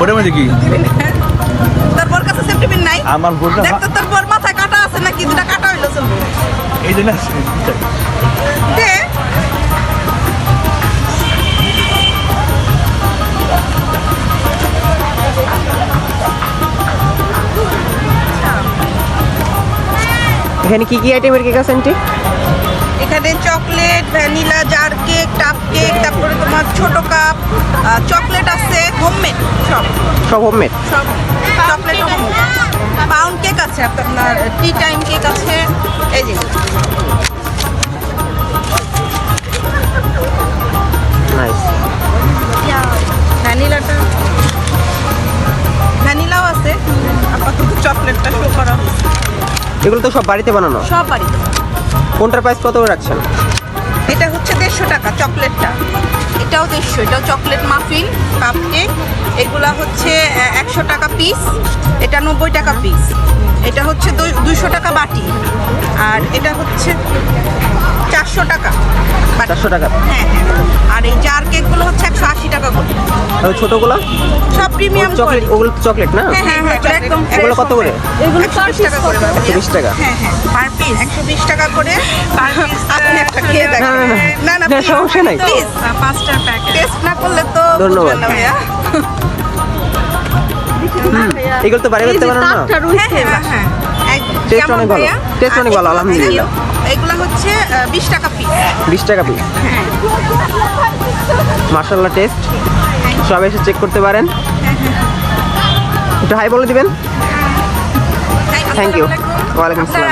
ওটার মধ্যে কি তোর বোর কাছে সেফটি পিন নাই? আমার বোরটা দেখ তো তোর বোর মাথায় কাটা আছে নাকি দুটা কাটা হইলো চলবে এই যে না দে এখানে কি কি আইটেমের কেক আছে আন্টি? এখানে চকলেট ভ্যানিলা জার কেক টাপ কেক তারপরে তোমার ছোট কাপ চকলেট আছে হোমমেড সব সব হোমমেড। সব চকলেট পাউন্ড কেক আছে আপনার টি টাইম কেক আছে এই যে নাইস। ভ্যানিলাও আছে আপাতত চকলেটটা শো করা হচ্ছে এগুলো তো সব বাড়িতে বানানো। সব বাড়িতে। কোনটার প্রাইস কত করে রাখছেন? এটা হচ্ছে 150 টাকা চকলেটটা, এটাও 150, এটাও চকলেট মাফিন কাপ কেক। এগুলা হচ্ছে 100 টাকা পিস, এটা 90 টাকা পিস। এটা হচ্ছে 200 টাকা বাটি, আর এটা হচ্ছে 400 টাকা বাটি। 400 টাকা। হ্যাঁ হ্যাঁ। আর এই জার কেকগুলো হচ্ছে 180 টাকা করে। আর ছোটগুলো সব প্রিমিয়াম চকলেট, ওগুলো তো চকলেট না? হ্যাঁ হ্যাঁ হ্যাঁ একদম। এগুলো কত করে? এগুলো 120 টাকা করে। 120 টাকা। হ্যাঁ হ্যাঁ পার পিস 120 টাকা করে পার পিস। আপনি একটা খেয়ে দেখেন। না, না, না। না না না, সমস্যা নাই। প্লিজ 5টার প্যাকেট টেস্ট না করলে তো ধন্যবাদ। বুঝবেন না ভাইয়া। এগুলো তো বাড়ি বাড়িতে বানানো না? হ্যাঁ হ্যাঁ হ্যাঁ একদম। টেস্ট কেমন অনেক ভালো, ভাইয়া? টেস্ট অনেক ভালো, আর আলহামদুলিল্লাহ। এগুলো হচ্ছে 20 টাকা পিস। 20 টাকা পিস। হ্যাঁ মাশাআল্লাহ টেস্ট, সবাই এসে চেক করতে পারেন। একটু হাই বলে দিবেন। Thank you. ওয়ালাইকুম আসসালাম।